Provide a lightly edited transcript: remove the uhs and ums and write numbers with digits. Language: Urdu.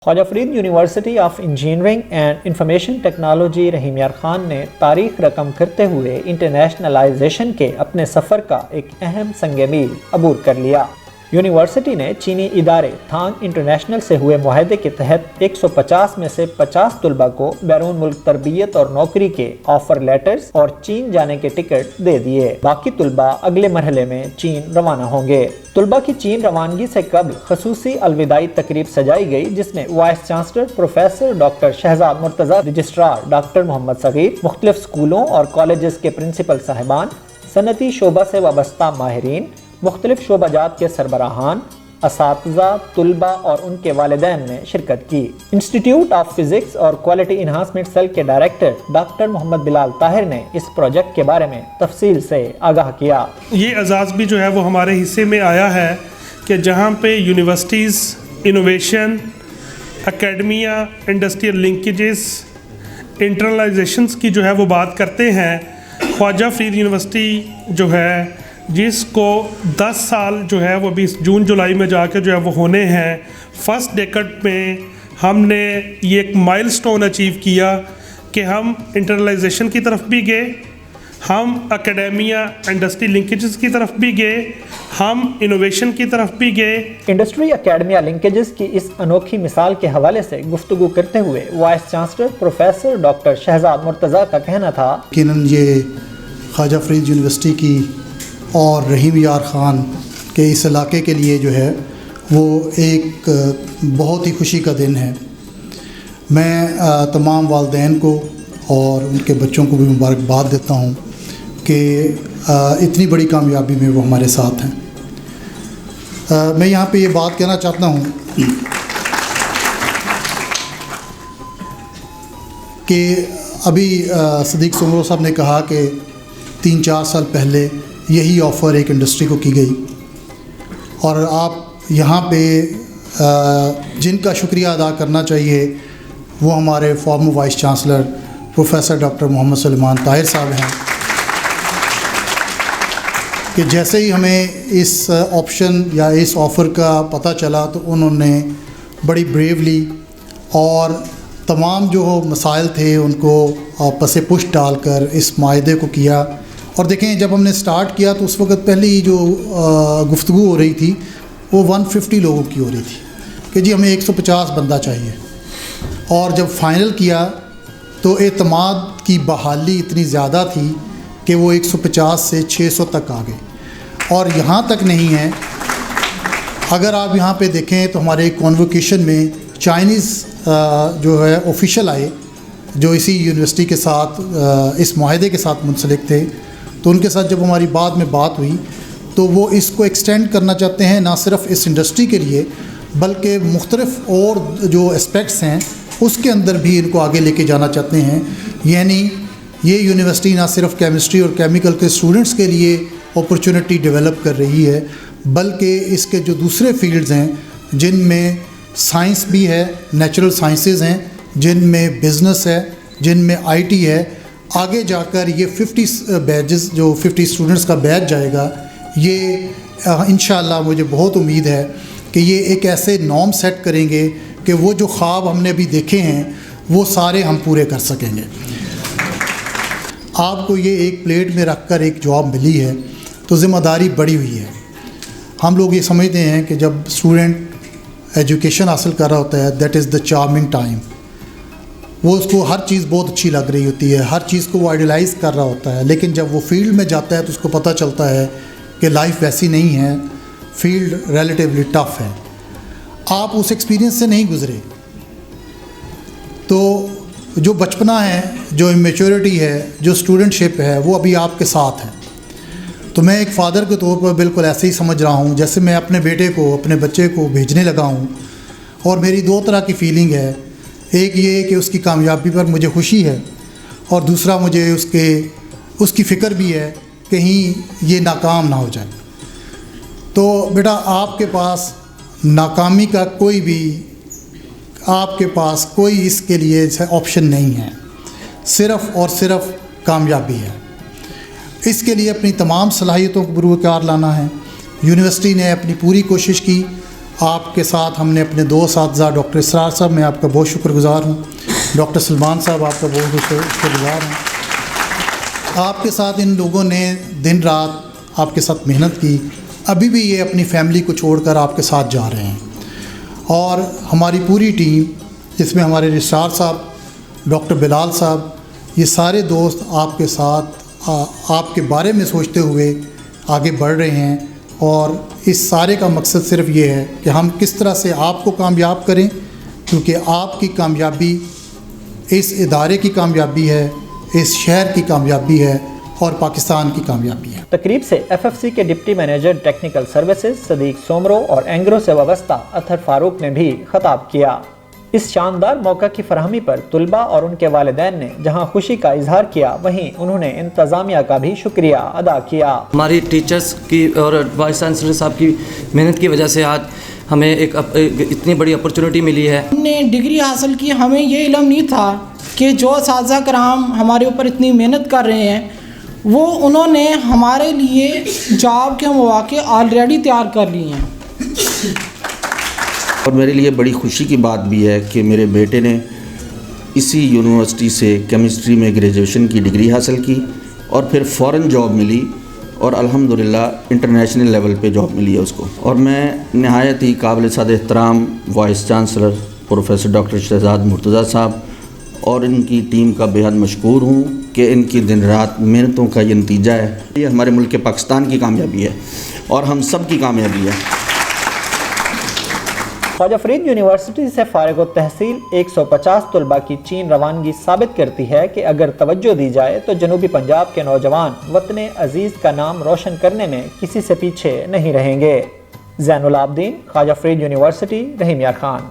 Khwaja Farid university of engineering and information technology Rahim Yar Khan نے تاریخ رقم کرتے ہوئے انٹرنیشنلائزیشن کے اپنے سفر کا ایک اہم سنگ میل عبور کر لیا۔ یونیورسٹی نے چینی ادارے تھانگ انٹرنیشنل سے ہوئے معاہدے کے تحت 150 میں سے 50 طلباء کو بیرون ملک تربیت اور نوکری کے آفر لیٹرز اور چین جانے کے ٹکٹ دے دیے۔ باقی طلباء اگلے مرحلے میں چین روانہ ہوں گے۔ طلباء کی چین روانگی سے قبل خصوصی الوداعی تقریب سجائی گئی، جس میں vice chancellor professor doctor Shahzad Murtaza, registrar doctor Muhammad Saghir, مختلف سکولوں اور کالجز کے پرنسپل صاحبان، صنعتی شعبہ سے وابستہ ماہرین، مختلف شعبہ جات کے سربراہان، اساتذہ، طلباء اور ان کے والدین نے شرکت کی۔ انسٹیٹیوٹ آف فزکس اور کوالٹی انہانسمنٹ سیل کے ڈائریکٹر ڈاکٹر محمد بلال طاہر نے اس پروجیکٹ کے بارے میں تفصیل سے آگاہ کیا۔ یہ اعزاز بھی جو ہے وہ ہمارے حصے میں آیا ہے کہ جہاں پہ universities, innovation, academia, industrial linkages, internationalisations کی جو ہے وہ بات کرتے ہیں، خواجہ فرید یونیورسٹی جو ہے جس کو 10 سال جو ہے وہ بھی جون جولائی میں جا کے جو ہے وہ ہونے ہیں، فرسٹ ڈیکڈ میں ہم نے یہ ایک مائل سٹون اچیو کیا کہ ہم انٹرنلائزیشن کی طرف بھی گئے، ہم اکیڈمیا انڈسٹری لنکیجز کی طرف بھی گئے، ہم انوویشن کی طرف بھی گئے۔ انڈسٹری اکیڈمیا لنکیجز کی اس انوکھی مثال کے حوالے سے گفتگو کرتے ہوئے voice chancellor professor doctor Shahzad Murtaza کا کہنا تھا کہ یہ خواجہ فرید یونیورسٹی کی اور رحیم یار خان کے اس علاقے کے لیے جو ہے وہ ایک بہت ہی خوشی کا دن ہے۔ میں تمام والدین کو اور ان کے بچوں کو بھی مبارکباد دیتا ہوں کہ اتنی بڑی کامیابی میں وہ ہمارے ساتھ ہیں۔ میں یہاں پہ یہ بات کہنا چاہتا ہوں کہ ابھی صدیق سمرو صاحب نے کہا کہ 3-4 سال پہلے یہی آفر ایک انڈسٹری کو کی گئی، اور آپ یہاں پہ جن کا شکریہ ادا کرنا چاہیے وہ ہمارے former vice chancellor professor doctor Muhammad Suleman Tahir صاحب ہیں کہ جیسے ہی ہمیں اس آپشن یا اس آفر کا پتہ چلا تو انہوں نے بڑی بریولی اور تمام جو مسائل تھے ان کو پس پش ڈال کر اس معاہدے کو کیا۔ اور دیکھیں، جب ہم نے سٹارٹ کیا تو اس وقت پہلی جو گفتگو ہو رہی تھی وہ 150 لوگوں کی ہو رہی تھی کہ جی ہمیں 150 بندہ چاہیے، اور جب فائنل کیا تو اعتماد کی بحالی اتنی زیادہ تھی کہ وہ 150 سے 600 تک آ گئے۔ اور یہاں تک نہیں ہے، اگر آپ یہاں پہ دیکھیں تو ہمارے کانووکیشن میں چائنیز جو ہے آفیشل آئے جو اسی یونیورسٹی کے ساتھ اس معاہدے کے ساتھ منسلک تھے، تو ان کے ساتھ جب ہماری بعد میں بات ہوئی تو وہ اس کو ایکسٹینڈ کرنا چاہتے ہیں، نہ صرف اس انڈسٹری کے لیے بلکہ مختلف اور جو اسپیکٹس ہیں اس کے اندر بھی ان کو آگے لے کے جانا چاہتے ہیں۔ یعنی یہ یونیورسٹی نہ صرف کیمسٹری اور کیمیکل کے اسٹوڈنٹس کے لیے اپرچونٹی ڈیولپ کر رہی ہے، بلکہ اس کے جو دوسرے فیلڈز ہیں جن میں سائنس بھی ہے، نیچرل سائنسز ہیں، جن میں بزنس ہے، جن میں آئی ٹی ہے، آگے جا کر یہ 50 بیچز جو 50 اسٹوڈنٹس کا بیچ جائے گا، یہ انشاءاللہ مجھے بہت امید ہے کہ یہ ایک ایسے نارم سیٹ کریں گے کہ وہ جو خواب ہم نے ابھی دیکھے ہیں وہ سارے ہم پورے کر سکیں گے۔ آپ کو یہ ایک پلیٹ میں رکھ کر ایک جاب ملی ہے تو ذمہ داری بڑی ہوئی ہے۔ ہم لوگ یہ سمجھتے ہیں کہ جب اسٹوڈنٹ ایجوکیشن حاصل کر رہا ہوتا ہے that is the charming time, وہ اس کو ہر چیز بہت اچھی لگ رہی ہوتی ہے، ہر چیز کو وہ آئیڈیلائز کر رہا ہوتا ہے، لیکن جب وہ فیلڈ میں جاتا ہے تو اس کو پتہ چلتا ہے کہ لائف ویسی نہیں ہے، فیلڈ ریلیٹیولی ٹف ہے۔ آپ اس ایکسپیرینس سے نہیں گزرے تو جو بچپنا ہے، جو امیچورٹی ہے، جو اسٹوڈنٹ شپ ہے، وہ ابھی آپ کے ساتھ ہے۔ تو میں ایک فادر کے طور پر بالکل ایسے ہی سمجھ رہا ہوں جیسے میں اپنے بیٹے کو، اپنے بچے کو بھیجنے لگا ہوں، اور میری 2 طرح کی فیلنگ ہے۔ ایک یہ کہ اس کی کامیابی پر مجھے خوشی ہے، اور دوسرا مجھے اس کی فکر بھی ہے کہیں یہ ناکام نہ ہو جائے۔ تو بیٹا آپ کے پاس ناکامی کا آپ کے پاس کوئی اس کے لیے آپشن نہیں ہے، صرف اور صرف کامیابی ہے۔ اس کے لیے اپنی تمام صلاحیتوں کو بروکار لانا ہے۔ یونیورسٹی نے اپنی پوری کوشش کی، آپ کے ساتھ ہم نے اپنے 2 اساتذہ ڈاکٹر اسرار صاحب، میں آپ کا بہت شکر گزار ہوں، ڈاکٹر سلمان صاحب آپ کا بہت شکر گزار ہوں۔ آپ کے ساتھ ان لوگوں نے دن رات آپ کے ساتھ محنت کی، ابھی بھی یہ اپنی فیملی کو چھوڑ کر آپ کے ساتھ جا رہے ہیں، اور ہماری پوری ٹیم جس میں ہمارے رجسٹرار صاحب، ڈاکٹر بلال صاحب، یہ سارے دوست آپ کے ساتھ آپ کے بارے میں سوچتے ہوئے آگے بڑھ رہے ہیں، اور اس سارے کا مقصد صرف یہ ہے کہ ہم کس طرح سے آپ کو کامیاب کریں، کیونکہ آپ کی کامیابی اس ادارے کی کامیابی ہے، اس شہر کی کامیابی ہے، اور پاکستان کی کامیابی ہے۔ تقریب سے FFC کے ڈپٹی مینیجر ٹیکنیکل سروسز صدیق سومرو اور اینگرو سے وابستہ اطہر فاروق نے بھی خطاب کیا۔ اس شاندار موقع کی فراہمی پر طلباء اور ان کے والدین نے جہاں خوشی کا اظہار کیا، وہیں انہوں نے انتظامیہ کا بھی شکریہ ادا کیا۔ ہماری ٹیچرز کی اور وائس چانسلر صاحب کی محنت کی وجہ سے آج ہمیں ایک اتنی بڑی اپرچونٹی ملی ہے۔ ہم نے ڈگری حاصل کی، ہمیں یہ علم نہیں تھا کہ جو اساتذہ کرام ہمارے اوپر اتنی محنت کر رہے ہیں، وہ انہوں نے ہمارے لیے جاب کے مواقع آلریڈی تیار کر لیے ہیں۔ اور میرے لیے بڑی خوشی کی بات بھی ہے کہ میرے بیٹے نے اسی یونیورسٹی سے کیمسٹری میں گریجویشن کی ڈگری حاصل کی، اور پھر فوراً جاب ملی، اور الحمدللہ انٹرنیشنل لیول پہ جاب ملی ہے اس کو۔ اور میں نہایت ہی قابل صد احترام voice chancellor professor doctor Shahzad Murtaza صاحب اور ان کی ٹیم کا بے حد مشکور ہوں کہ ان کی دن رات محنتوں کا یہ نتیجہ ہے۔ یہ ہمارے ملک پاکستان کی کامیابی ہے اور ہم سب کی کامیابی ہے۔ خواجہ فرید یونیورسٹی سے فارغ التحصیل 150 طلباء کی چین روانگی ثابت کرتی ہے کہ اگر توجہ دی جائے تو جنوبی پنجاب کے نوجوان وطن عزیز کا نام روشن کرنے میں کسی سے پیچھے نہیں رہیں گے۔ زین العابدین، خواجہ فرید یونیورسٹی، رحیم یار خان۔